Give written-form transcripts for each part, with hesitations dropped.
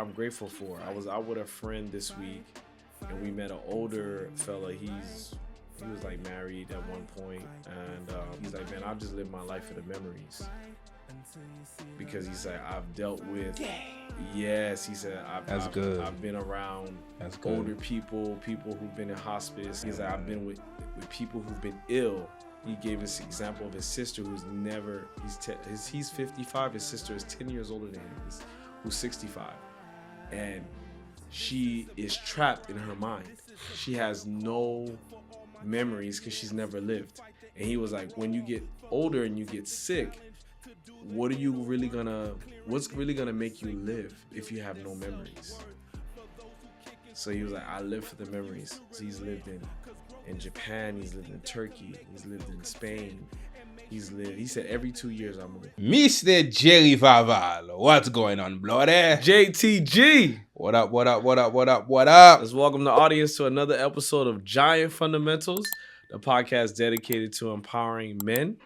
I'm grateful for. I was out with a friend this week, and we met an older fella. He was like married at one point, and he's like, man, I'll just live my life for the memories. Because he's like, I've dealt with, yes, he said, I've been around older people who've been in hospice. He's like, I've been with people who've been ill. He gave us an example of his sister he's 55, his sister is 10 years older than him, who's 65. And she is trapped in her mind. She has no memories because she's never lived. And he was like, when you get older and you get sick, what's really gonna make you live if you have no memories? So he was like, I live for the memories. So he's lived in Japan, he's lived in Turkey, he's lived in Spain. He said every 2 years I move. Mr. Jerry Faval, what's going on, bloody? JTG. What up? Let's welcome the audience to another episode of Giant Fundamentals, the podcast dedicated to empowering men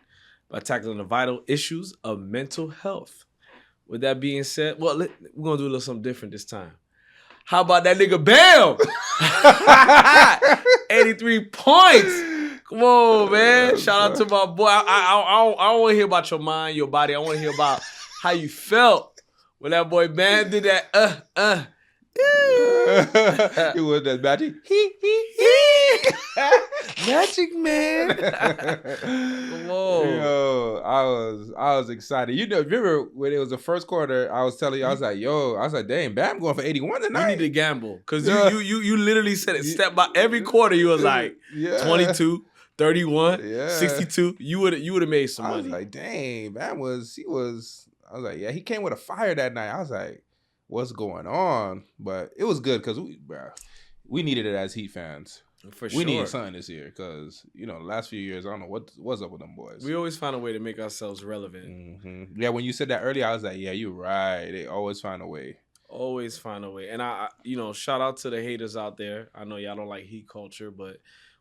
by tackling the vital issues of mental health. With that being said, we're going to do a little something different this time. How about that nigga Bam? 83 points. Come on, man. Shout out to my boy. I don't want to hear about your mind, your body. I want to hear about how you felt when that boy Bam did that. It was that magic. Magic man. Come on. Yo, I was excited. You know, remember when it was the first quarter, I was telling you, I was like, dang, Bam going for 81 tonight. You need to gamble. Because you literally said it step by every quarter. You was like 22, 31, 62. You would have made some money. I was like, dang, Bam I was like, yeah, he came with a fire that night. I was like, what's going on? But it was good because we needed it as Heat fans. For sure. We needed something this year because, you know, the last few years, I don't know what's up with them boys. We always find a way to make ourselves relevant. Mm-hmm. Yeah, when you said that earlier, I was like, yeah, you're right. They always find a way. Always find a way. And I shout out to the haters out there. I know y'all don't like Heat culture, but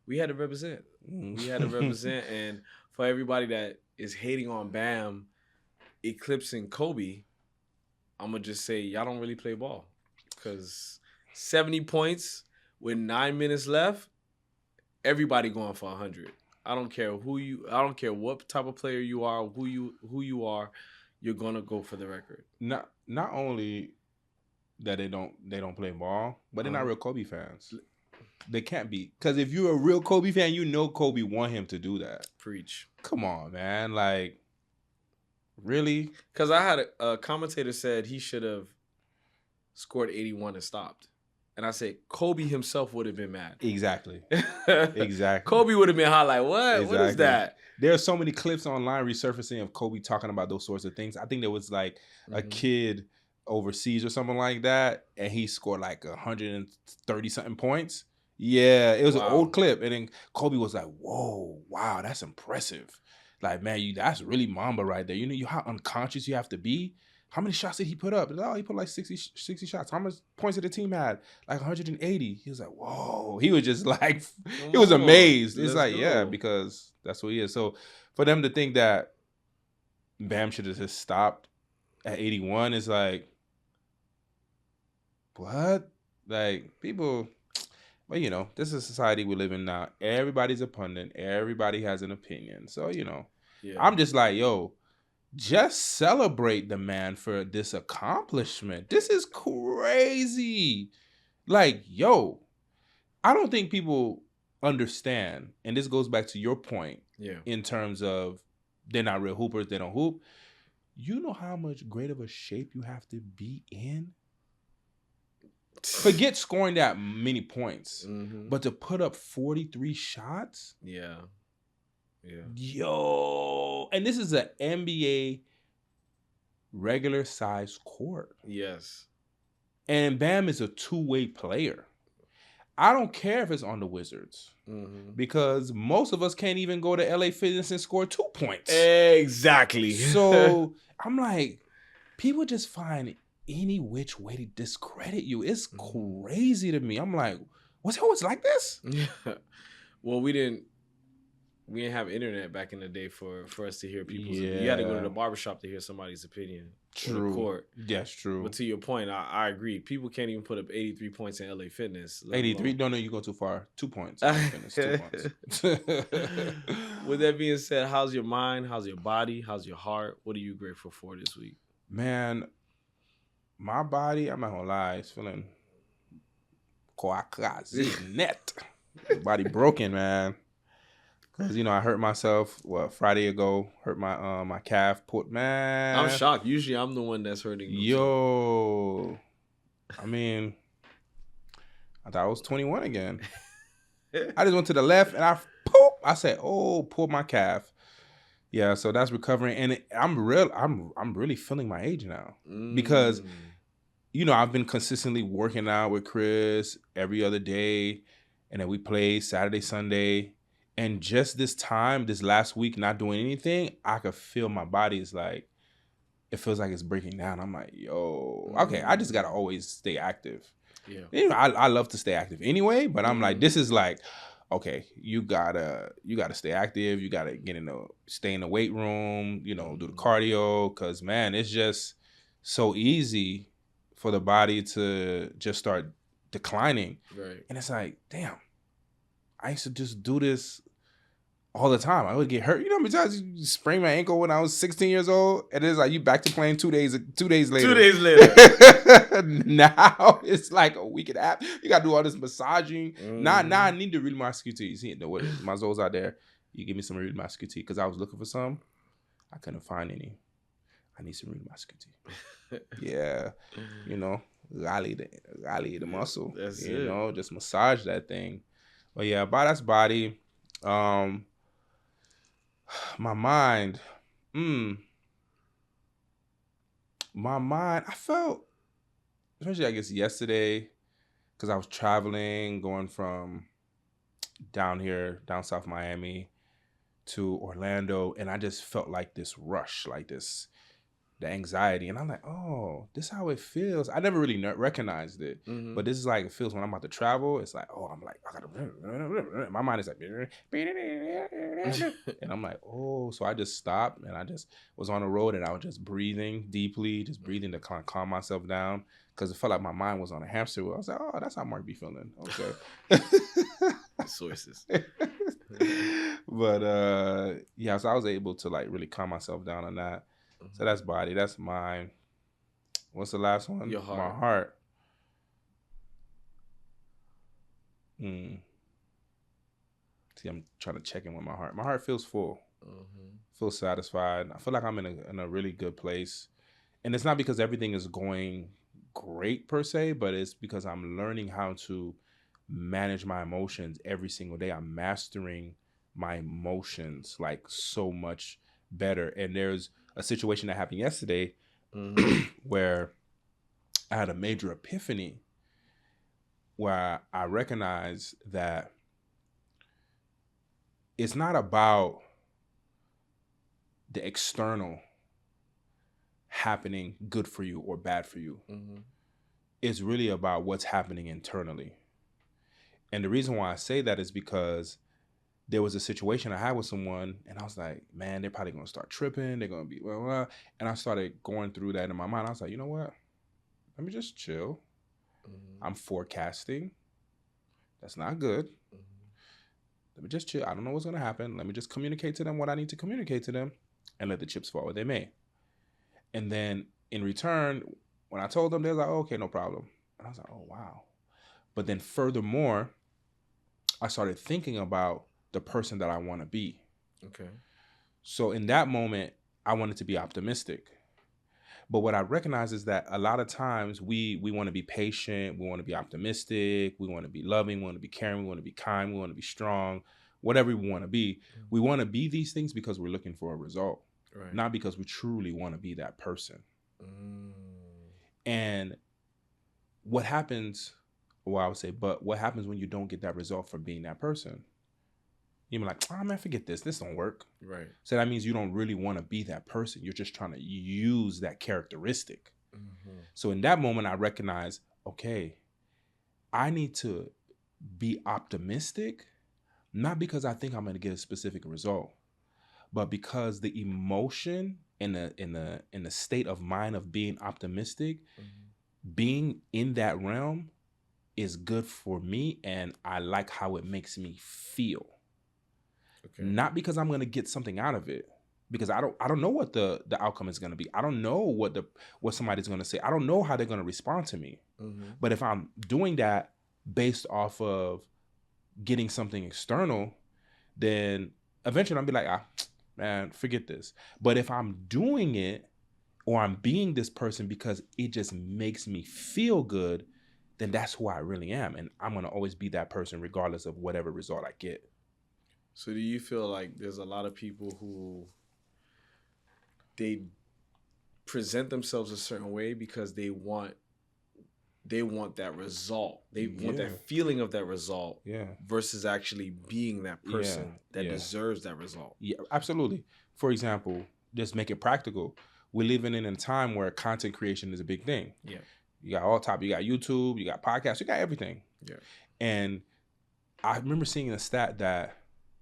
we had to represent. We had to represent. And for everybody that is hating on Bam eclipsing Kobe, I'm going to just say y'all don't really play ball. Because 70 points with 9 minutes left, everybody going for 100. I don't care what type of player you are, who you are, you're going to go for the record. Not only that they don't play ball, but they're not real Kobe fans. They can't be. Because if you're a real Kobe fan, you know Kobe want him to do that. Preach. Come on, man. Like, really? Because I had a commentator said he should have scored 81 and stopped. And I said, Kobe himself would have been mad. Exactly. Kobe would have been hot like, what? Exactly. What is that? There are so many clips online resurfacing of Kobe talking about those sorts of things. I think there was like a kid overseas or something like that, and he scored like 130-something points. Yeah, it was an old clip. And then Kobe was like, whoa, wow, that's impressive. Like, man, that's really Mamba right there. You know how unconscious you have to be? How many shots did he put up? Oh, he put like 60 shots. How much points did the team had? Like 180. He was like, whoa. He was just like, he was amazed. It's like, yeah, because that's what he is. So for them to think that Bam should have just stopped at 81 is like, what? Like, people, well, you know, this is a society we live in now. Everybody's a pundit. Everybody has an opinion. So, you know, I'm just like, yo, just celebrate the man for this accomplishment. This is crazy. Like, yo, I don't think people understand. And this goes back to your point in terms of they're not real hoopers. They don't hoop. You know how much great of a shape you have to be in? Forget scoring that many points, but to put up 43 shots? Yeah. Yo. And this is an NBA regular size court. Yes. And Bam is a two-way player. I don't care if it's on the Wizards because most of us can't even go to LA Fitness and score 2 points. Exactly. So I'm like, people just find any which way to discredit you. It's crazy to me. I'm like, was it always like this? Well, we didn't We didn't have internet back in the day for us to hear people's opinion. You had to go to the Yeah, barbershop to hear somebody's opinion. Or the true. court. Yes, true. But to your point, I agree. People can't even put up 83 points in LA Fitness. 83. No, you go too far. 2 points. Fitness, 2 points. With that being said, how's your mind? How's your body? How's your heart? What are you grateful for this week? Man, my body, I'm not gonna lie, it's feeling net. Body broken, man. Cause I hurt myself Friday ago. Hurt my my calf. Man, I'm shocked. Usually I'm the one that's hurting. Yo, I mean, I thought I was 21 again. I just went to the left and I said, "Oh, pulled my calf." Yeah, so that's recovering, and I'm really feeling my age now because I've been consistently working out with Chris every other day, and then we play Saturday, Sunday. And just this last week, not doing anything, I could feel my body is like, it feels like it's breaking down. I'm like, yo, okay, I just got to always stay active. Yeah. I love to stay active anyway, but I'm like, this is like, okay, you gotta stay active. You gotta stay in the weight room, do the cardio. Cause man, it's just so easy for the body to just start declining. Right. And it's like, damn, I used to just do this all the time. I would get hurt. You know how many times you sprained my ankle when I was 16 years old? And it's like you back to playing 2 days later. 2 days later. Now it's like a week and a half. You gotta do all this massaging. Now I need the real muscular. You see, what is my Zoes out there? You give me some real muscular because I was looking for some. I couldn't find any. I need some real muscular. Yeah. Rally the muscle. That's it. Just massage that thing. But yeah, that's body. My mind, I felt, especially I guess yesterday, because I was traveling, going from down south Miami to Orlando, and I just felt like this rush, like the anxiety, and I'm like, oh, this is how it feels. I never really recognized it, but this is like it feels when I'm about to travel. It's like, oh, I'm like, I gotta. My mind is like, and I'm like, oh, so I just stopped and I just was on the road and I was just breathing deeply, just breathing to kind of calm myself down because it felt like my mind was on a hamster wheel. I was like, oh, that's how Mark be feeling. Okay. Sources. But yeah, so I was able to like really calm myself down on that. So that's body. That's mine. What's the last one? Your heart. My heart. See, I'm trying to check in with my heart. My heart feels full. Feels satisfied. I feel like I'm in a really good place. And it's not because everything is going great per se, but it's because I'm learning how to manage my emotions every single day. I'm mastering my emotions like so much better. And there's a situation that happened yesterday where I had a major epiphany where I recognized that it's not about the external happening good for you or bad for you. It's really about what's happening internally. And the reason why I say that is because there was a situation I had with someone and I was like, man, they're probably going to start tripping. They're going to be, blah, blah. And I started going through that in my mind. I was like, you know what? Let me just chill. I'm forecasting. That's not good. Let me just chill. I don't know what's going to happen. Let me just communicate to them what I need to communicate to them and let the chips fall where they may. And then in return, when I told them, they were like, oh, okay, no problem. And I was like, oh, wow. But then furthermore, I started thinking about the person that I want to be. Okay. So in that moment, I wanted to be optimistic. But what I recognize is that a lot of times we want to be patient, we want to be optimistic, we want to be loving, we want to be caring, we want to be kind, we want to be strong, whatever we want to be. We want to be these things because we're looking for a result, right, not because we truly want to be that person. And what happens, well, I would say, but what happens when you don't get that result from being that person? You're like, oh man, forget this. This don't work. Right. So that means you don't really want to be that person. You're just trying to use that characteristic. So in that moment, I recognize, okay, I need to be optimistic, not because I think I'm going to get a specific result, but because the emotion and the state of mind of being optimistic, being in that realm is good for me, and I like how it makes me feel. Okay. Not because I'm going to get something out of it, because I don't know what the outcome is going to be. I don't know what somebody's going to say. I don't know how they're going to respond to me. But if I'm doing that based off of getting something external, then eventually I'll be like, man, forget this. But if I'm doing it, or I'm being this person because it just makes me feel good, then that's who I really am. And I'm going to always be that person regardless of whatever result I get. So do you feel like there's a lot of people who they present themselves a certain way because they want that result. They want that feeling of that result versus actually being that person that deserves that result. Yeah, absolutely. For example, just make it practical. We're living in a time where content creation is a big thing. Yeah. You got all top, you got YouTube, you got podcasts, you got everything. Yeah. And I remember seeing a stat that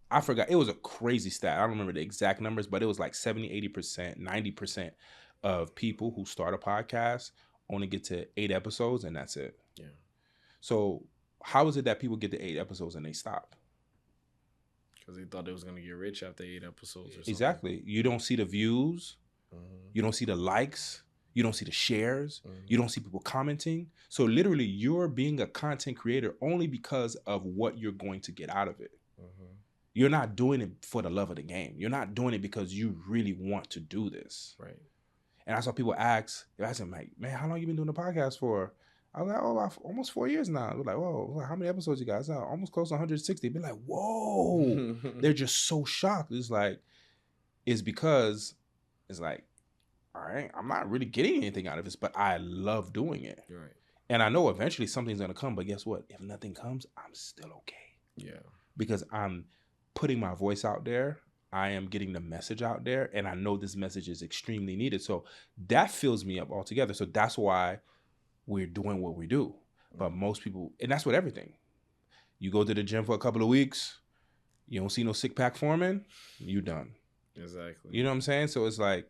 I forgot. It was a crazy stat. I don't remember the exact numbers, but it was like 70, 80%, 90% of people who start a podcast only get to 8 episodes and that's it. Yeah. So how is it that people get to 8 episodes and they stop? Because they thought they was going to get rich after 8 episodes or something. Exactly. You don't see the views. You don't see the likes. You don't see the shares. You don't see people commenting. So literally you're being a content creator only because of what you're going to get out of it. You're not doing it for the love of the game. You're not doing it because you really want to do this. Right. And I saw people ask him like, man, how long you been doing the podcast for? I was like, almost 4 years now. They're like, whoa, how many episodes you guys have? Almost close to 160. Be like, whoa. They're just so shocked. It's because it's like, all right, I'm not really getting anything out of this, but I love doing it. Right. And I know eventually something's going to come, but guess what? If nothing comes, I'm still okay. Yeah. Because I'm putting my voice out there. I am getting the message out there, and I know this message is extremely needed. So that fills me up altogether. So that's why we're doing what we do. But most people, and that's with everything. You go to the gym for a couple of weeks, you don't see no six pack forming, you done. Exactly. You know what I'm saying? So it's like,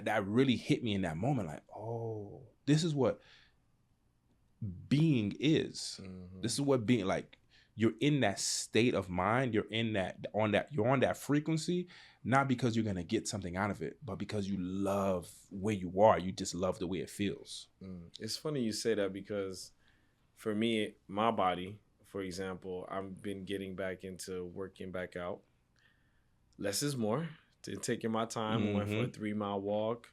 that really hit me in that moment. Like, oh, this is what being is. This is what being, like, you're in that state of mind. You're on that frequency, not because you're going to get something out of it, but because you love where you are. You just love the way it feels. It's funny you say that because for me, my body, for example, I've been getting back into working back out. Less is more. Taking my time. I went for a 3-mile walk.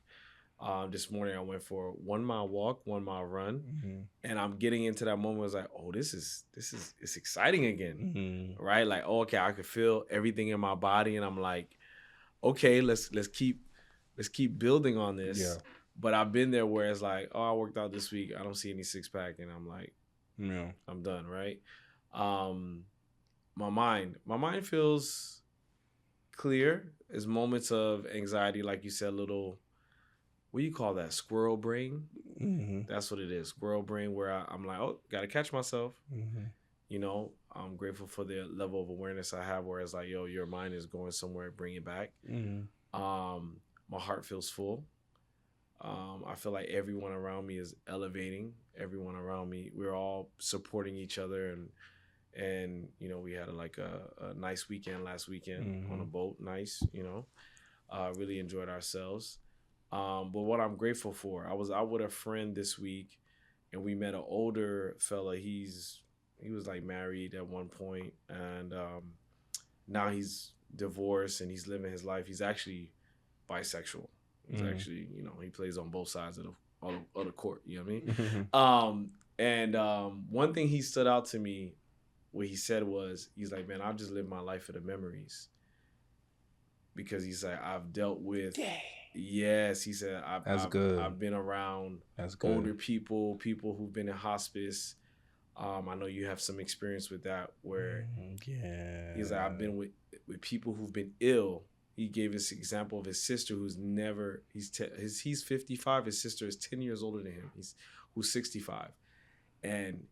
This morning I went for a 1-mile walk, 1-mile run, and I'm getting into that moment. I was like, oh, it's exciting again, right? Like, oh, okay, I could feel everything in my body, and I'm like, okay, let's keep building on this. Yeah. But I've been there where it's like, oh, I worked out this week, I don't see any 6-pack, and I'm like, I'm done, right? My mind feels clear. There's moments of anxiety, like you said, little. What do you call that? Squirrel brain? That's what it is. Squirrel brain, where I'm like, oh, got to catch myself. You know, I'm grateful for the level of awareness I have where it's like, yo, your mind is going somewhere, bring it back. My heart feels full. I feel like everyone around me is elevating. Everyone around me, we're all supporting each other. And you know, we had a nice weekend last weekend on a boat. Nice, you know, really enjoyed ourselves. But what I'm grateful for, I was out with a friend this week, and we met an older fella. He was like married at one point, and now he's divorced and he's living his life. He's actually bisexual. He's actually, you know, he plays on both sides of the court. You know what I mean? And one thing he stood out to me, what he said was, he's like, man, I'll just live my life for the memories, because he's like, I've dealt with. Yes, he said, I've been around older people who've been in hospice. I know you have some experience with that, where he's like, I've been with people who've been ill. He gave this example of his sister he's 55. His sister is 10 years older than him. Who's 65. And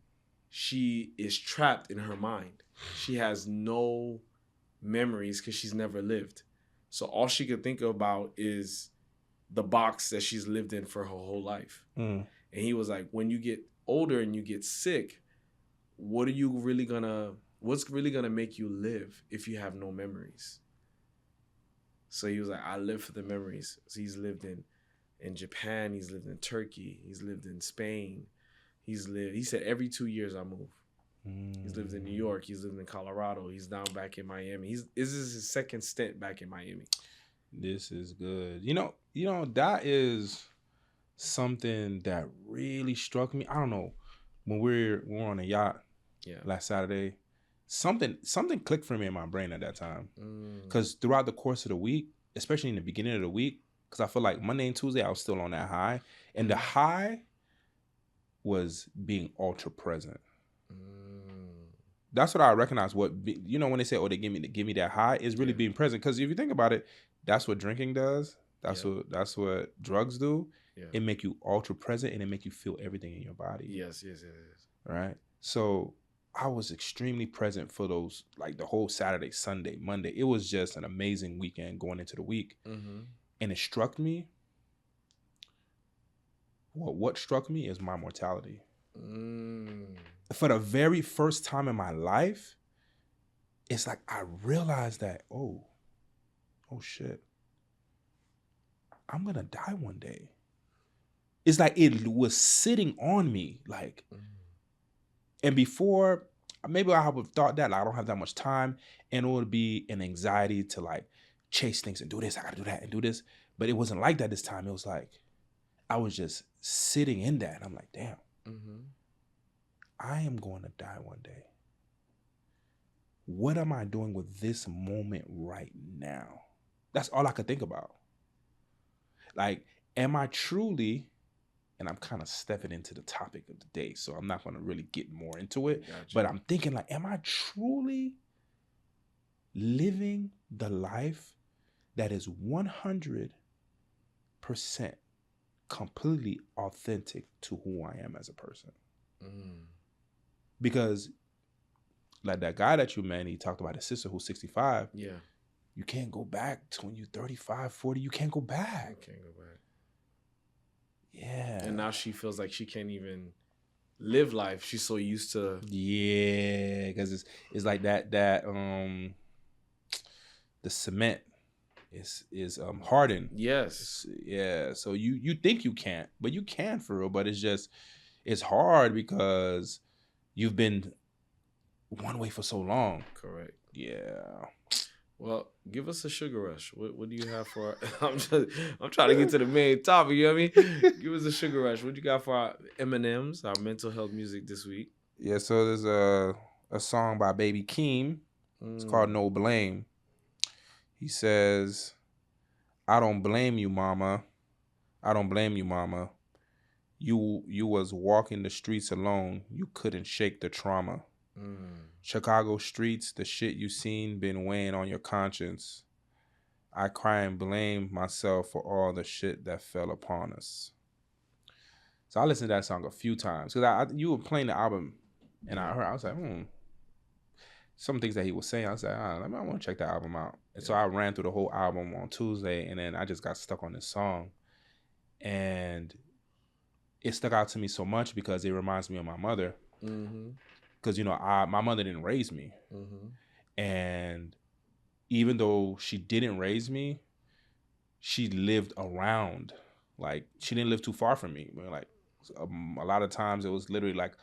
she is trapped in her mind. She has no memories because she's never lived. So all she could think about is the box that she's lived in for her whole life. Mm. And he was like, when you get older and you get sick, what's really gonna make you live if you have no memories? So he was like, I live for the memories. So he's lived in Japan, he's lived in Turkey, he's lived in Spain, he said every 2 years I move. He's lived in New York, he's lived in Colorado, he's now back in Miami. This is his second stint back in Miami. This is good. You know, that is something that really struck me. I don't know. When we're on a yacht last Saturday, something clicked for me in my brain at that time. Because throughout the course of the week, especially in the beginning of the week, because I feel like Monday and Tuesday, I was still on that high. And the high was being ultra present. That's what I recognize. When they say, "Oh, they give me that high," is really being present. Because if you think about it, that's what drinking does. That's what drugs do. Yeah. It make you ultra present and it make you feel everything in your body. Yes. Right. So I was extremely present for those, like the whole Saturday, Sunday, Monday. It was just an amazing weekend going into the week, and it struck me. Well, what struck me is my mortality. For the very first time in my life, it's like I realized that, oh shit, I'm gonna die one day. It's like it was sitting on me, like, and before, maybe I would have thought that, like, I don't have that much time, and it would be an anxiety to like chase things and do this, I gotta do that and do this, but it wasn't like that this time. It was like I was just sitting in that, and I'm like, damn. I am going to die one day. What am I doing with this moment right now? That's all I could think about. Like, am I truly, and I'm kind of stepping into the topic of the day, so I'm not going to really get more into it, but I'm thinking like, am I truly living the life that is 100% completely authentic to who I am as a person? Because like that guy that you met, he talked about his sister who's 65. Yeah. You can't go back to when you're 35, 40. You can't go back. You can't go back. Yeah. And now she feels like she can't even live life. She's so used to. Yeah, because it's like that the cement is hardened. Yes. Yeah. So you think you can't, but you can for real. But it's hard because you've been one way for so long. Correct. Yeah. Well, give us a sugar rush. What do you have for our, I'm trying to get to the main topic, you know what I mean? Give us a sugar rush. What you got for our M&Ms, our mental health music this week? Yeah, so there's a song by Baby Keem. It's called No Blame. He says, I don't blame you, mama. I don't blame you, mama. You was walking the streets alone. You couldn't shake the trauma. Chicago streets, the shit you seen been weighing on your conscience. I cry and blame myself for all the shit that fell upon us. So I listened to that song a few times because you were playing the album, and I was like, some things that he was saying, I was like, I want to check that album out. And so I ran through the whole album on Tuesday, and then I just got stuck on this song, and it stuck out to me so much because it reminds me of my mother. Because, my mother didn't raise me. And even though she didn't raise me, she lived around. Like, she didn't live too far from me. Like, a lot of times it was literally like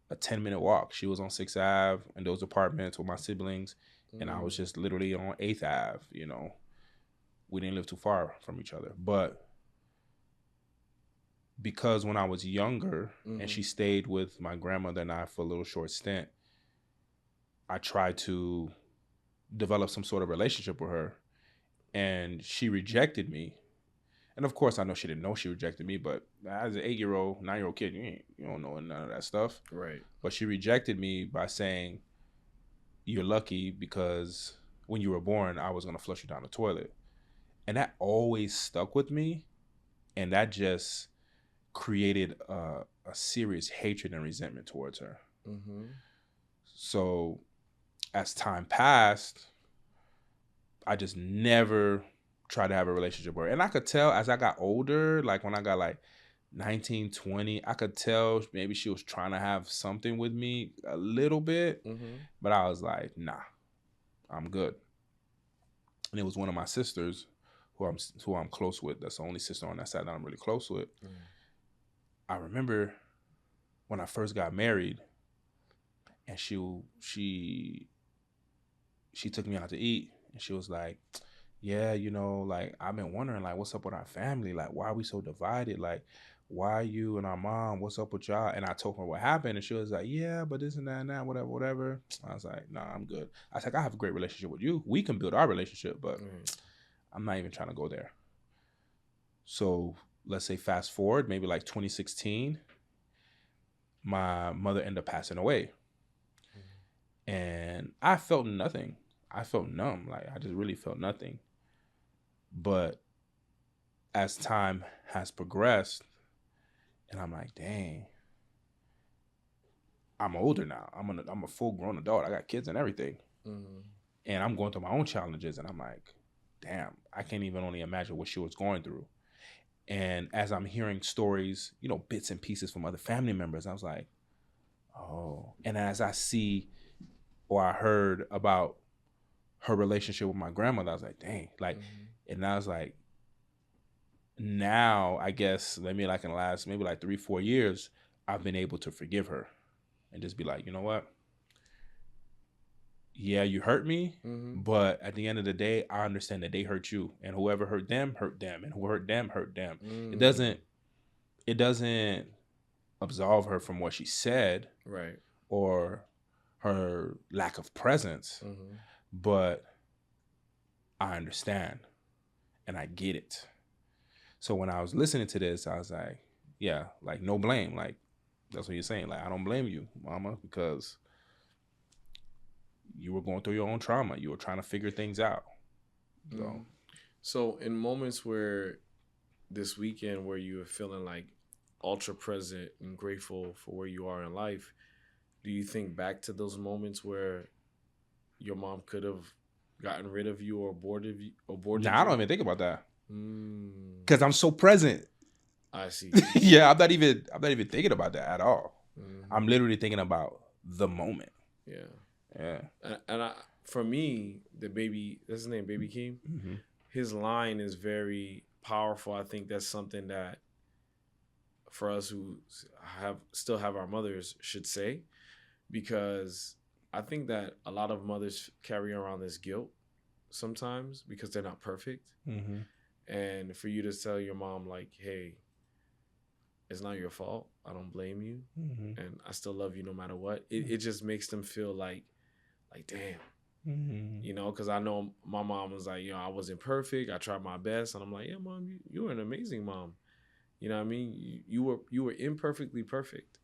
a 10-minute walk. She was on 6th Ave in those apartments with my siblings. And I was just literally on 8th Ave, We didn't live too far from each other. But because when I was younger and she stayed with my grandmother and I for a little short stint, I tried to develop some sort of relationship with her, and she rejected me. And of course, I know she didn't know she rejected me, but as an 8-year-old, 9-year-old kid, you don't know none of that stuff. Right. But she rejected me by saying, you're lucky because when you were born, I was going to flush you down the toilet. And that always stuck with me. And that just created a serious hatred and resentment towards her. Mm-hmm. So as time passed, I just never tried to have a relationship with her. And I could tell as I got older, like when I got like 19, 20, I could tell maybe she was trying to have something with me a little bit. Mm-hmm. But I was like, nah, I'm good. And it was one of my sisters who I'm close with. That's the only sister on that side that I'm really close with. Mm-hmm. I remember when I first got married, and she took me out to eat, and she was like, yeah, like I've been wondering, like, what's up with our family? Like, why are we so divided? Like, why you and our mom? What's up with y'all? And I told her what happened, and she was like, yeah, but this and that and that, whatever, whatever. I was like, nah, I'm good. I was like, I have a great relationship with you. We can build our relationship, but I'm not even trying to go there. So let's say fast forward, maybe like 2016, my mother ended up passing away. And I felt nothing. I felt numb. Like I just really felt nothing. But as time has progressed, and I'm like, dang, I'm older now. I'm a full grown adult. I got kids and everything. Mm-hmm. And I'm going through my own challenges. And I'm like, damn, I can't even only imagine what she was going through. And as I'm hearing stories, bits and pieces from other family members, I was like, oh. And as I see or I heard about her relationship with my grandmother, I was like, dang. Like, and I was like, now I guess maybe like in the last maybe like 3-4 years, I've been able to forgive her and just be like, you know what? Yeah, you hurt me, but at the end of the day, I understand that they hurt you, and whoever hurt them, and who hurt them, hurt them. It doesn't absolve her from what she said, right, or her lack of presence, but I understand and I get it. So when I was listening to this, I was like, yeah, like no blame. Like that's what you're saying. Like I don't blame you, mama, because you were going through your own trauma. You were trying to figure things out. So in moments where this weekend where you were feeling like ultra present and grateful for where you are in life, do you think back to those moments where your mom could have gotten rid of you or aborted you? Nah, I don't even think about that because I'm so present. I see. Yeah, I'm not even thinking about that at all. I'm literally thinking about the moment. Yeah. And for me, the baby, that's his name, Baby Keem. His line is very powerful. I think that's something that for us who still have our mothers should say, because I think that a lot of mothers carry around this guilt sometimes because they're not perfect. And for you to tell your mom like, hey, it's not your fault, I don't blame you, and I still love you no matter what, it just makes them feel like damn, because I know my mom was like, I wasn't perfect, I tried my best, and I'm like, yeah, mom, you were an amazing mom. You know what I mean? You were imperfectly perfect.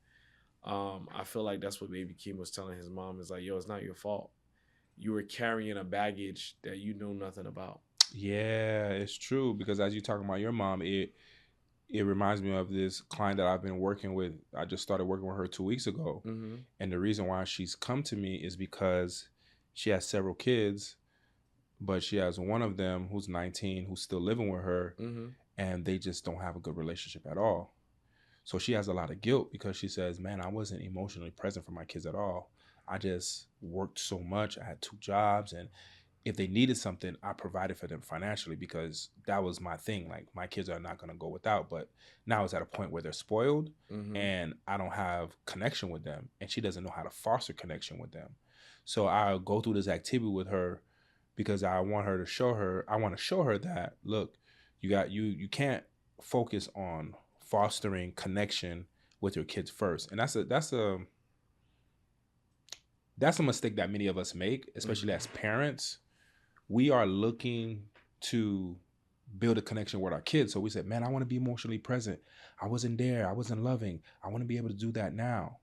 I feel like that's what Baby Keem was telling his mom, is like, yo, it's not your fault. You were carrying a baggage that you know nothing about. Yeah, it's true, because as you're talking about your mom, it reminds me of this client that I've been working with. I just started working with her 2 weeks ago. And the reason why she's come to me is because she has several kids, but she has one of them who's 19 who's still living with her, and they just don't have a good relationship at all. So she has a lot of guilt because she says, man, I wasn't emotionally present for my kids at all. I just worked so much. I had 2 jobs, and if they needed something, I provided for them financially because that was my thing. Like, my kids are not going to go without, but now it's at a point where they're spoiled and I don't have connection with them, and she doesn't know how to foster connection with them. So I'll go through this activity with her because I want to show her that, look, you can't focus on fostering connection with your kids first. And that's a mistake that many of us make, especially as parents. We are looking to build a connection with our kids. So we said, man, I want to be emotionally present. I wasn't there. I wasn't loving. I want to be able to do that now.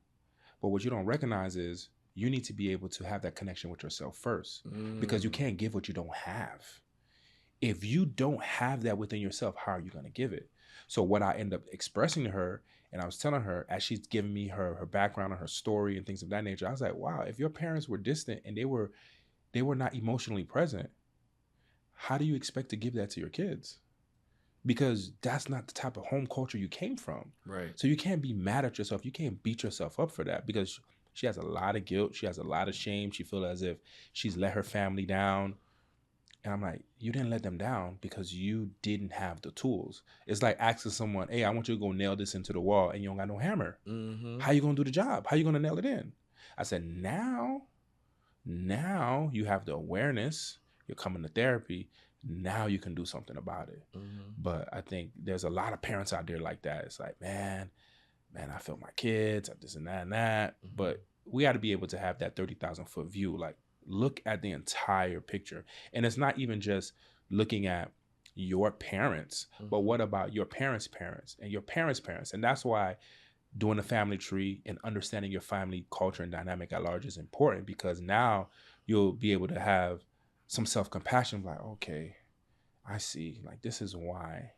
But what you don't recognize is you need to be able to have that connection with yourself first, because you can't give what you don't have. If you don't have that within yourself, how are you going to give it? So what I end up expressing to her And I was telling her, as she's giving me her background and her story and things of that nature, I was like, wow, if your parents were distant and they were not emotionally present, how do you expect to give that to your kids? Because that's not the type of home culture you came from. Right. So you can't be mad at yourself. You can't beat yourself up for that, because she has a lot of guilt. She has a lot of shame. She feels as if she's let her family down. And I'm like, you didn't let them down because you didn't have the tools. It's like asking someone, hey, I want you to go nail this into the wall and you don't got no hammer. Mm-hmm. How you going to do the job? How you going to nail it in? I said, now you have the awareness. You're coming to therapy. Now you can do something about it. Mm-hmm. But I think there's a lot of parents out there like that. It's like, man, I feel my kids, this and that and that. Mm-hmm. But we got to be able to have that 30,000 foot view. Like, look at the entire picture. And it's not even just looking at your parents, Mm-hmm. but what about your parents' parents and your parents' parents? And that's why doing a family tree and understanding your family culture and dynamic at large is important, because now you'll be able to have some self-compassion, like, okay, I see, like, this is why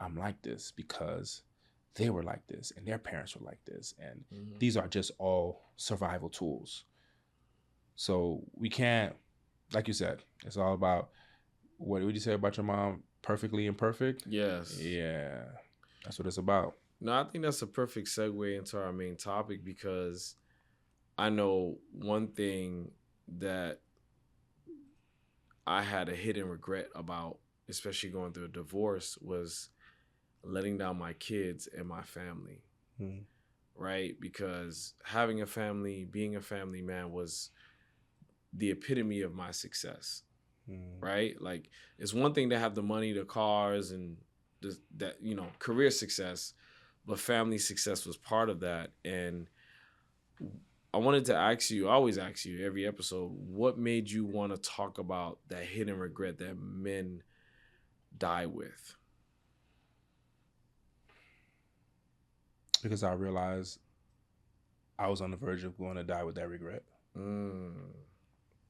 I'm like this, because they were like this and their parents were like this. And Mm-hmm. these are just all survival tools. So we can't, like you said, it's all about, what would you say about your mom? Perfectly imperfect? Yes. Yeah. That's what it's about. No, I think that's a perfect segue into our main topic, because I know one thing that I had a hidden regret about, especially going through a divorce, was letting down my kids and my family. Mm. Right? Because having a family, being a family man, was the epitome of my success. Mm. Right? Like, it's one thing to have the money, the cars, and that, career success, but family success was part of that. And I wanted to ask you, I always ask you every episode, what made you want to talk about that hidden regret that men die with? Because I realized I was on the verge of going to die with that regret. Mm.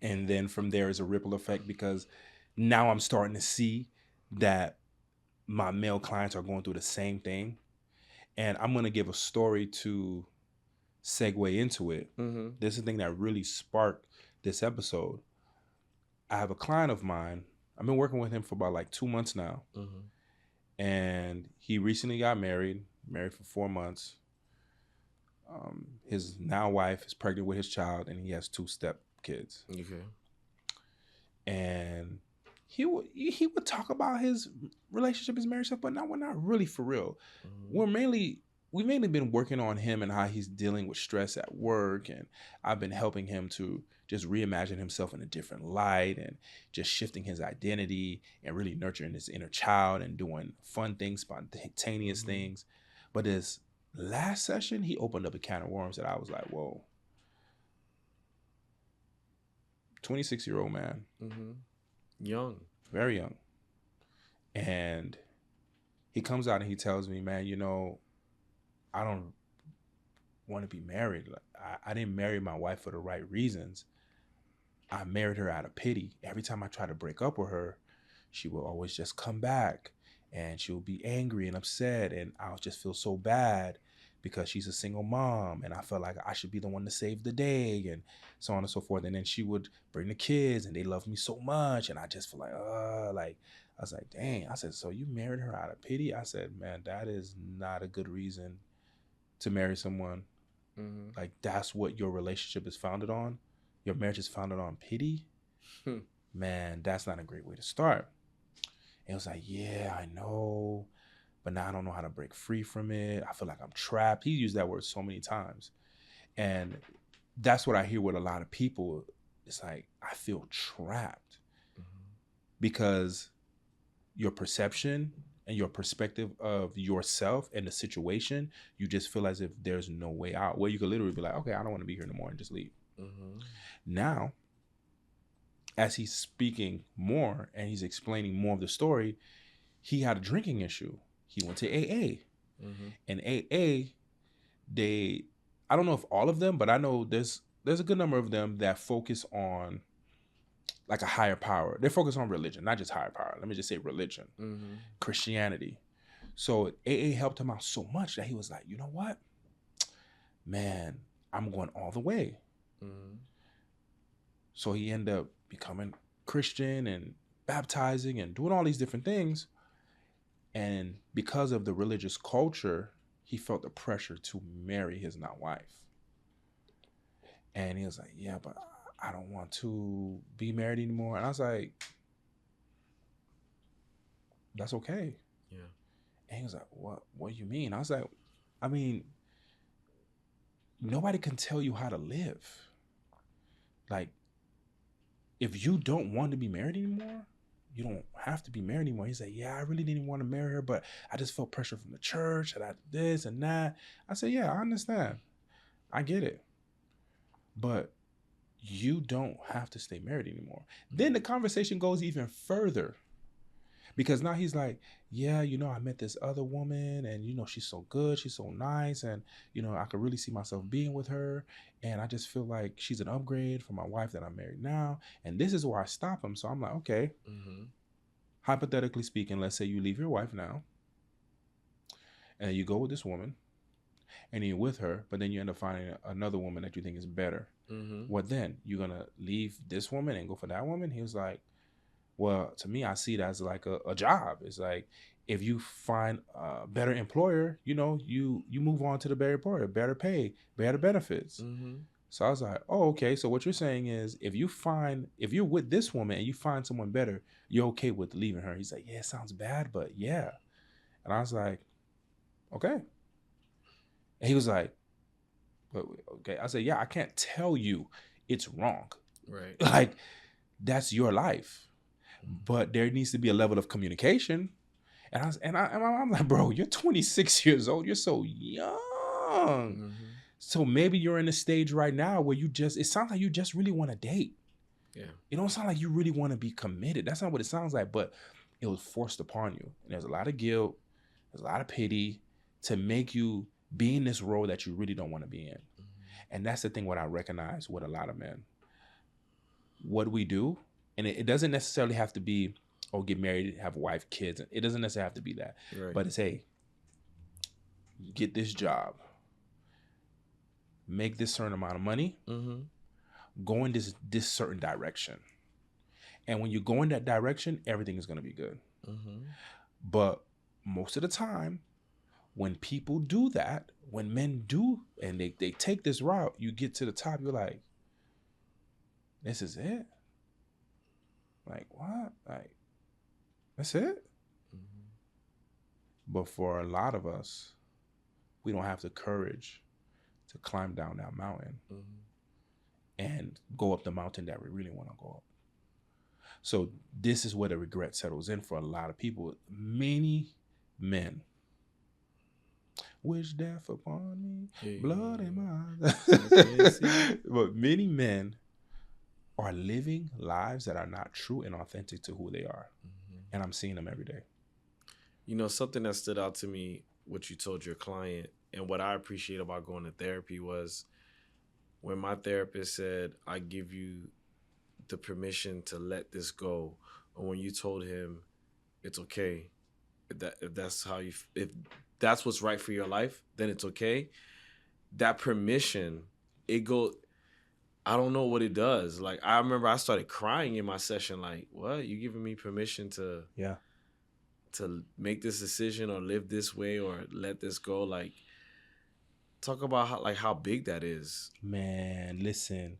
And then from there is a ripple effect, because now I'm starting to see that my male clients are going through the same thing. And I'm going to give a story to segue into it. Mm-hmm. This is the thing that really sparked this episode. I have a client of mine. I've been working with him for about like 2 months now. Mm-hmm. And he recently got married for 4 months. His now wife is pregnant with his child, and he has 2 step kids. Okay. And he would talk about his relationship, his marriage stuff, but we're not really for real. Mm-hmm. We've mainly been working on him and how he's dealing with stress at work, and I've been helping him to just reimagine himself in a different light, and just shifting his identity and really nurturing his inner child and doing fun things, spontaneous Mm-hmm. things. But this last session, he opened up a can of worms that I was like, whoa. 26-year-old man. Mm-hmm. Young. Very young. And he comes out and he tells me, man, I don't want to be married. I didn't marry my wife for the right reasons. I married her out of pity. Every time I try to break up with her, she will always just come back, and she'll be angry and upset, and I'll just feel so bad because she's a single mom, and I felt like I should be the one to save the day, and so on and so forth. And then she would bring the kids, and they love me so much, and I just feel like I was like, dang. I said, so you married her out of pity? I said, man, that is not a good reason to marry someone. Mm-hmm. Like, that's what your relationship is founded on. Your marriage is founded on pity. Man, that's not a great way to start. And it was like, yeah, I know, but now I don't know how to break free from it. I feel like I'm trapped. He used that word so many times. And that's what I hear with a lot of people. It's like, I feel trapped. Mm-hmm. Because your perception and your perspective of yourself and the situation, you just feel as if there's no way out. Where you could literally be like, okay, I don't want to be here anymore, and just leave. Mm-hmm. Now, as he's speaking more and he's explaining more of the story, he had a drinking issue. He went to AA. Mm-hmm. And AA, I don't know if all of them, but I know there's a good number of them that focus on like a higher power. They're focused on religion, not just higher power. Let me just say religion, Mm-hmm. Christianity. So AA helped him out so much that he was like, you know what, man, I'm going all the way. Mm-hmm. So he ended up becoming Christian and baptizing and doing all these different things. And because of the religious culture, he felt the pressure to marry his now wife. And he was like, yeah, but I don't want to be married anymore. And I was like, that's okay. Yeah. And he was like, what do you mean? I was like, I mean, nobody can tell you how to live. Like, if you don't want to be married anymore, you don't have to be married anymore. He's like, yeah, I really didn't want to marry her, but I just felt pressure from the church and I this and that. I said, yeah, I understand. I get it. But you don't have to stay married anymore. Then the conversation goes even further. Because now he's like, yeah, I met this other woman and, she's so good. She's so nice. And, I could really see myself being with her. And I just feel like she's an upgrade from my wife that I'm married now. And this is where I stop him. So I'm like, okay, hypothetically speaking, let's say you leave your wife now and you go with this woman and you're with her, but then you end up finding another woman that you think is better. What then? You're going to leave this woman and go for that woman? He was like, well, to me, I see it as like a job. It's like if you find a better employer, you move on to the better employer, better pay, better benefits. So I was like, oh, okay. So what you're saying is if you're with this woman and you find someone better, you're okay with leaving her. He's like, yeah, it sounds bad, but yeah. And I was like, okay. And he was like, but okay. I said, yeah, I can't tell you it's wrong. Right. Like, that's your life. But there needs to be a level of communication. And I'm like, bro, you're 26 years old. You're so young. So maybe you're in a stage right now where it sounds like you just really want to date. Yeah. It don't sound like you really want to be committed. That's not what it sounds like, but it was forced upon you. And there's a lot of guilt. There's a lot of pity to make you be in this role that you really don't want to be in. And that's the thing what I recognize with a lot of men. What we do, and it doesn't necessarily have to be, get married, have a wife, kids. It doesn't necessarily have to be that. Right. But it's, hey, get this job, make this certain amount of money, go in this certain direction. And when you go in that direction, everything is going to be good. But most of the time, when people do that, when men do, and they take this route, you get to the top, you're like, this is it? Like, what? Like, that's it? But for a lot of us, we don't have the courage to climb down that mountain and go up the mountain that we really want to go up. So this is where the regret settles in for a lot of people. Many men wish death upon me, blood in my eyes. But many men are living lives that are not true and authentic to who they are. And I'm seeing them every day. Something that stood out to me, what you told your client, and what I appreciate about going to therapy was when my therapist said, I give you the permission to let this go. Or when you told him it's okay. If that's what's right for your life, then it's okay. That permission, I don't know what it does. Like, I remember I started crying in my session. Like, what? You giving me permission to make this decision or live this way or let this go? Like, talk about how big that is. Man, listen.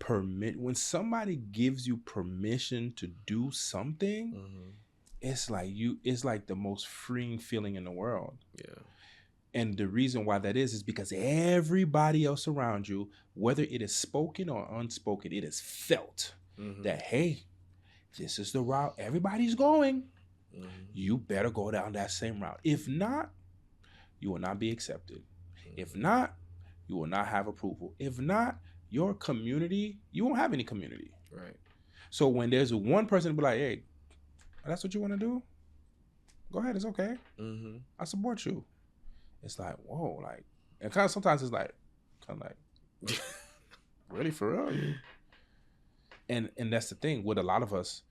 When somebody gives you permission to do something, it's like the most freeing feeling in the world. Yeah. And the reason why that is because everybody else around you, whether it is spoken or unspoken, it is felt that, hey, this is the route everybody's going. You better go down that same route. If not, you will not be accepted. If not, you will not have approval. If not, your community, you won't have any community. Right. So when there's one person be like, hey, that's what you want to do? Go ahead, it's okay. I support you. It's like, whoa, like, and kind of sometimes it's like, really for real? And that's the thing with a lot of us,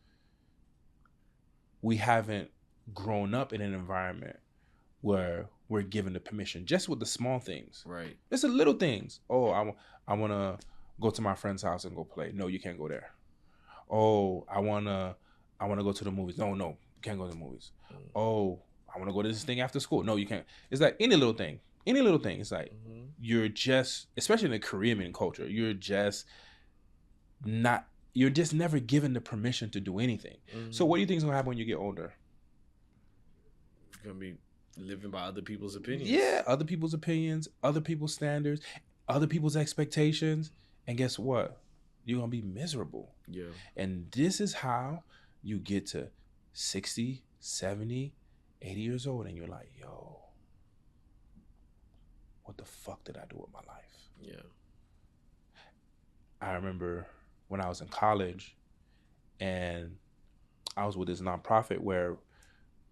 we haven't grown up in an environment where we're given the permission just with the small things. Right. It's the little things. Oh, I want to go to my friend's house and go play. No, you can't go there. Oh, I want to go to the movies. No, you can't go to the movies. Oh, I want to go to this thing after school. No, you can't. It's like any little thing. Any little thing. It's like you're just, especially in the Caribbean culture, you're just never given the permission to do anything. So what do you think is going to happen when you get older? You're going to be living by other people's opinions. Yeah, other people's opinions, other people's standards, other people's expectations. And guess what? You're going to be miserable. Yeah. And this is how you get to 60, 70, 80 years old and you're like, yo, what the fuck did I do with my life? Yeah. I remember when I was in college and I was with this nonprofit where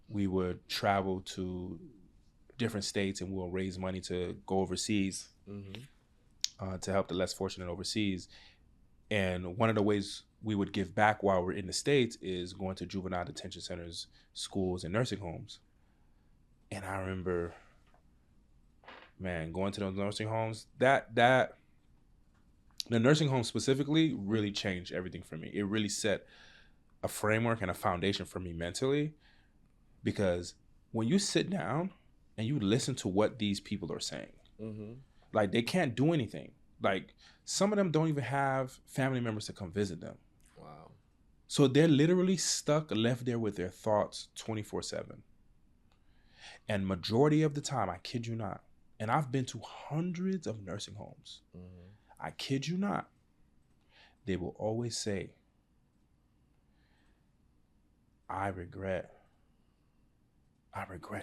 we would travel to different states and we'll raise money to go overseas to help the less fortunate overseas. And one of the ways we would give back while we're in the States is going to juvenile detention centers, schools, and nursing homes. And I remember, man, going to those nursing homes, the nursing home specifically really changed everything for me. It really set a framework and a foundation for me mentally, because when you sit down and you listen to what these people are saying, like they can't do anything. Like some of them don't even have family members to come visit them. Wow. So they're literally stuck, left there with their thoughts 24/7. And majority of the time, I kid you not, and I've been to hundreds of nursing homes. I kid you not, they will always say, I regret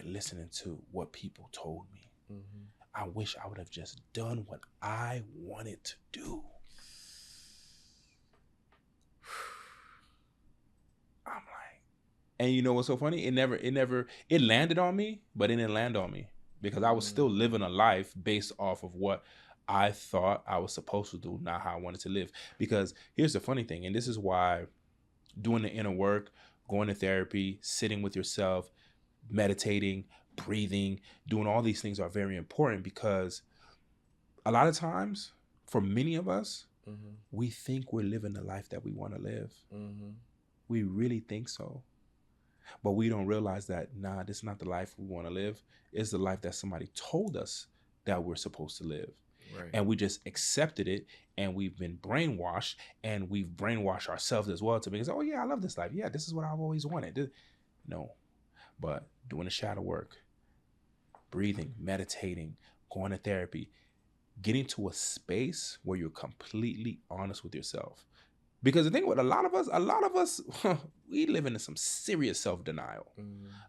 listening to what people told me. I wish I would have just done what I wanted to do. I'm like, and you know what's so funny? It landed on me, but it didn't land on me because I was still living a life based off of what I thought I was supposed to do, not how I wanted to live. Because here's the funny thing, and this is why doing the inner work, going to therapy, sitting with yourself, meditating, breathing, doing all these things are very important, because a lot of times for many of us, we think we're living the life that we want to live. We really think so. But we don't realize that, nah, this is not the life we want to live. It's the life that somebody told us that we're supposed to live. Right. And we just accepted it, and we've been brainwashed, and we've brainwashed ourselves as well to be, oh yeah, I love this life. Yeah, this is what I've always wanted. No, but doing the shadow work, breathing, meditating, going to therapy, getting to a space where you're completely honest with yourself. Because the thing with a lot of us, we live in some serious self-denial.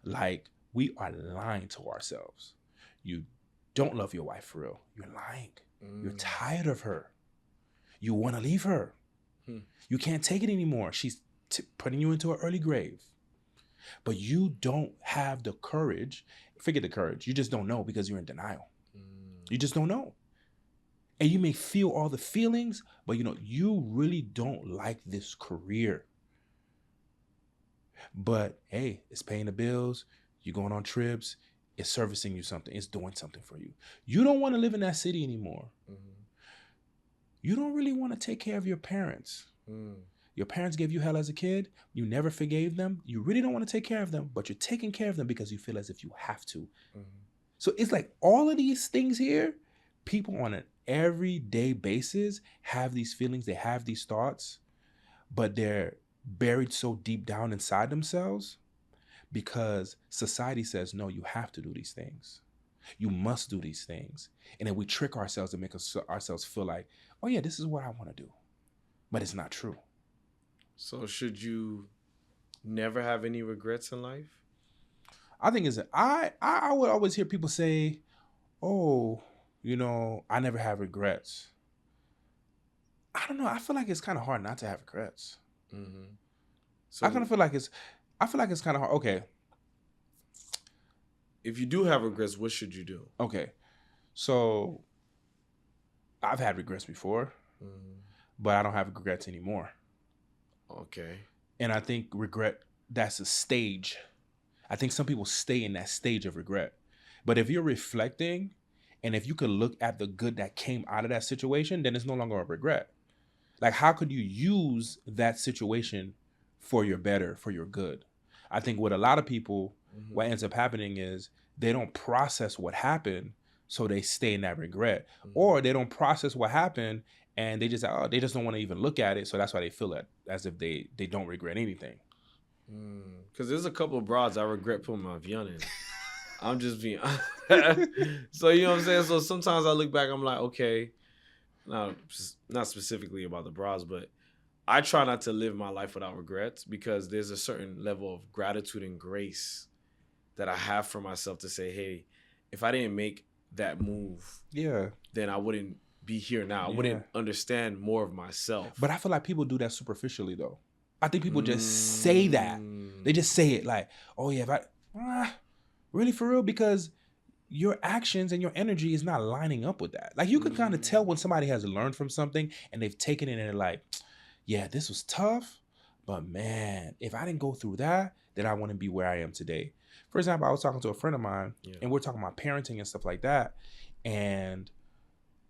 Like we are lying to ourselves. You don't love your wife for real. You're lying. You're tired of her. You want to leave her. You can't take it anymore. She's putting you into an early grave. But you don't have the courage. Forget the courage. You just don't know because you're in denial. You just don't know. And you may feel all the feelings, but you really don't like this career. But hey, it's paying the bills. You're going on trips. It's servicing you something. It's doing something for you. You don't want to live in that city anymore. You don't really want to take care of your parents. Your parents gave you hell as a kid. You never forgave them. You really don't want to take care of them, but you're taking care of them because you feel as if you have to. So it's like all of these things here, people on an everyday basis have these feelings, they have these thoughts, but they're buried so deep down inside themselves because society says, no, you have to do these things. You must do these things. And then we trick ourselves and make ourselves feel like, oh yeah, this is what I want to do. But it's not true. So should you never have any regrets in life? I think I would always hear people say, oh, I never have regrets. I don't know. I feel like it's kind of hard not to have regrets. So I feel like it's kind of hard. Okay. If you do have regrets, what should you do? Okay. So I've had regrets before, but I don't have regrets anymore. Okay. And I think regret, that's a stage. I think some people stay in that stage of regret. But if you're reflecting and if you could look at the good that came out of that situation, then it's no longer a regret. Like, how could you use that situation for your better, for your good? I think with a lot of people, what ends up happening is they don't process what happened, so they stay in that regret. Or they don't process what happened and they just don't want to even look at it, so that's why they feel it as if they don't regret anything. Because there's a couple of broads I regret putting my Vyun in. I'm just being so you know what I'm saying. So sometimes I look back, I'm like, okay, not specifically about the bras, but I try not to live my life without regrets, because there's a certain level of gratitude and grace that I have for myself to say, hey, if I didn't make that move, then I wouldn't be here now. I wouldn't understand more of myself. But I feel like people do that superficially, though. I think people just say that. They just say it like, oh yeah, if I really, for real, because your actions and your energy is not lining up with that. Like, you can kind of tell when somebody has learned from something and they've taken it and they're like, yeah, this was tough, but man, if I didn't go through that, then I wouldn't be where I am today. For example, I was talking to a friend of mine and we're talking about parenting and stuff like that. And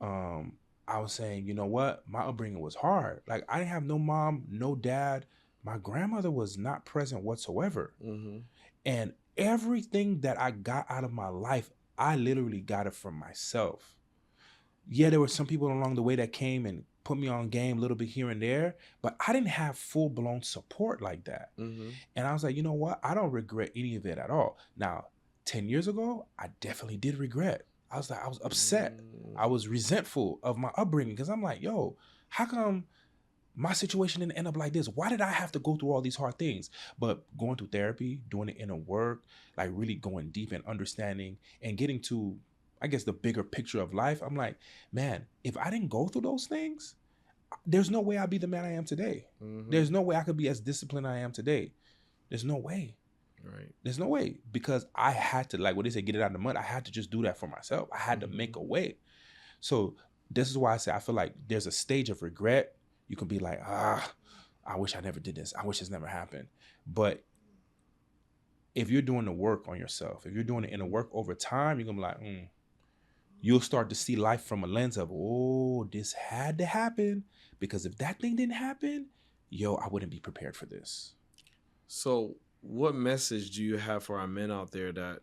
I was saying, you know what? My upbringing was hard. Like, I didn't have no mom, no dad. My grandmother was not present whatsoever. And everything that I got out of my life, I literally got it from myself. Yeah, there were some people along the way that came and put me on game a little bit here and there, but I didn't have full-blown support like that. And I was like, you know what? I don't regret any of it at all. Now, 10 years ago, I definitely did regret. I was upset. I was resentful of my upbringing, because I'm like, yo, how come my situation didn't end up like this? Why did I have to go through all these hard things? But going through therapy, doing the inner work, like really going deep and understanding and getting to, I guess, the bigger picture of life, I'm like, man, if I didn't go through those things, there's no way I'd be the man I am today. There's no way I could be as disciplined as I am today. There's no way. Right. There's no way, because I had to, like what they say, get it out of the mud. I had to just do that for myself. I had to make a way. So this is why I say I feel like there's a stage of regret. You can be like, I wish I never did this. I wish this never happened. But if you're doing the work on yourself, if you're doing the inner work over time, you're going to be like, you'll start to see life from a lens of, oh, this had to happen, because if that thing didn't happen, I wouldn't be prepared for this. So what message do you have for our men out there that,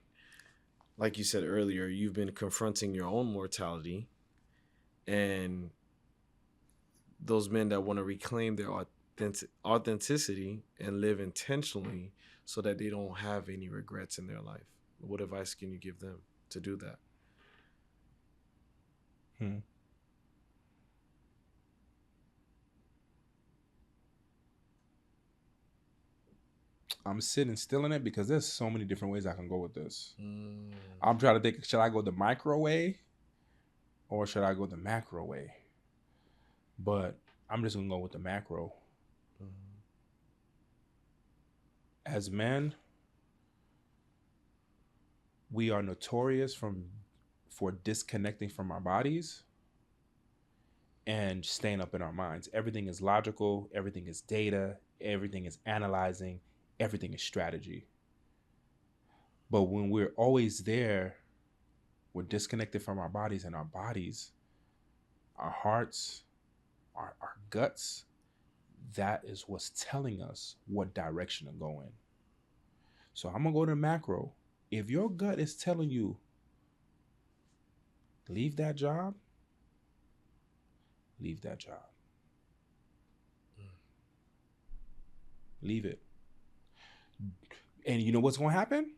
like you said earlier, you've been confronting your own mortality, and those men that want to reclaim their authenticity and live intentionally so that they don't have any regrets in their life? What advice can you give them to do that? I'm sitting still in it because there's so many different ways I can go with this. I'm trying to think, should I go the micro way or should I go the macro way? But I'm just going to go with the macro. As men, we are notorious for disconnecting from our bodies and staying up in our minds. Everything is logical. Everything is data. Everything is analyzing. Everything is strategy. But when we're always there, we're disconnected from our bodies, and our bodies, our hearts, our guts, that is what's telling us what direction to go in. So I'm going to go to the macro. If your gut is telling you, leave that job, leave that job. Leave it. And you know what's going to happen?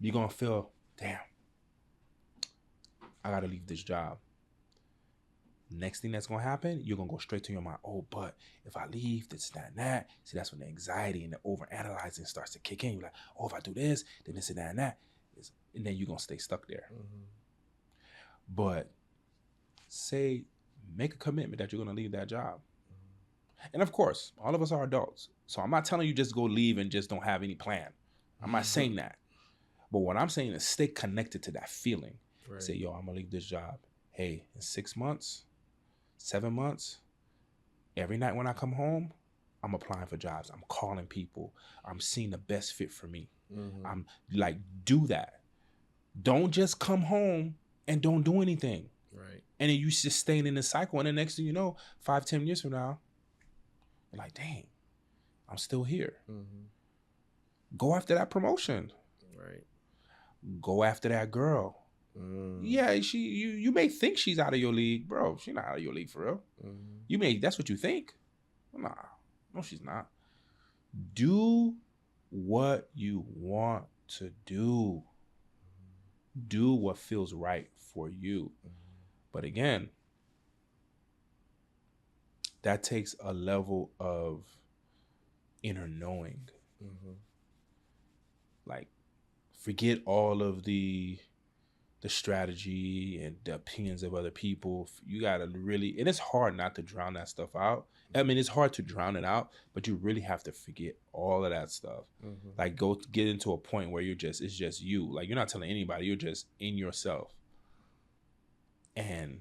You're going to feel, damn, I got to leave this job. Next thing that's going to happen, you're going to go straight to your mind. Oh, but if I leave, this, that, and that. See, that's when the anxiety and the overanalyzing starts to kick in. You're like, oh, if I do this, then this, and that, and that. And then you're going to stay stuck there. But make a commitment that you're going to leave that job. And of course, all of us are adults. So I'm not telling you just go leave and just don't have any plan. I'm not saying that. But what I'm saying is stay connected to that feeling. Right. Say, yo, I'm going to leave this job. Hey, in 6 months, 7 months, every night when I come home, I'm applying for jobs. I'm calling people. I'm seeing the best fit for me. I'm like, do that. Don't just come home and don't do anything. Right. And then you just staying in the cycle. And the next thing you know, 5-10 years from now, you're like, dang, I'm still here. Mm-hmm. Go after that promotion. Right. Go after that girl. Yeah, you may think she's out of your league, bro. She's not out of your league for real. That's what you think. Nah, no, she's not. Do what you want to do. Do what feels right for you. But again, that takes a level of inner knowing. Like, forget all of the strategy and the opinions of other people. You gotta really, and it's hard not to drown that stuff out. I mean, it's hard to drown it out, but you really have to forget all of that stuff. Like, get into a point where it's just you. Like, you're not telling anybody, you're just in yourself. And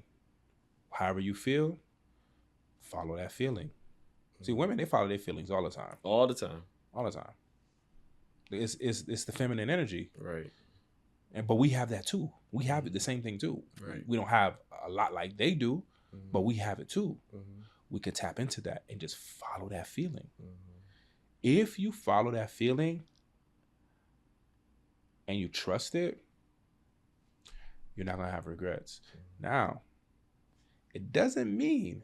however you feel, follow that feeling. See, women, they follow their feelings all the time. All the time. All the time. It's the feminine energy. Right. But we have that too. We have the same thing too. Right. We don't have a lot like they do, but we have it too. We could tap into that and just follow that feeling. If you follow that feeling and you trust it, you're not going to have regrets. Now, it doesn't mean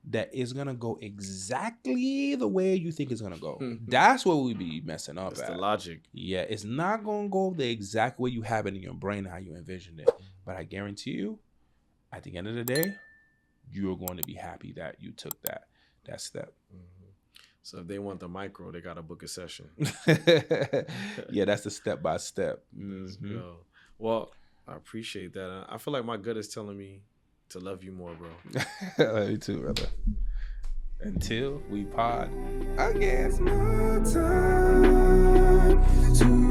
that it's going to go exactly the way you think it's going to go. That's what we be messing up at. That's the logic. Yeah, it's not going to go the exact way you have it in your brain, how you envisioned it. But I guarantee you, at the end of the day, you're going to be happy that you took that step. So if they want the micro, they got to book a session. Yeah, that's the step-by-step. Let's go. Well, I appreciate that. I feel like my gut is telling me to love you more, bro. Love you too, brother. Until we pod again. It's my time to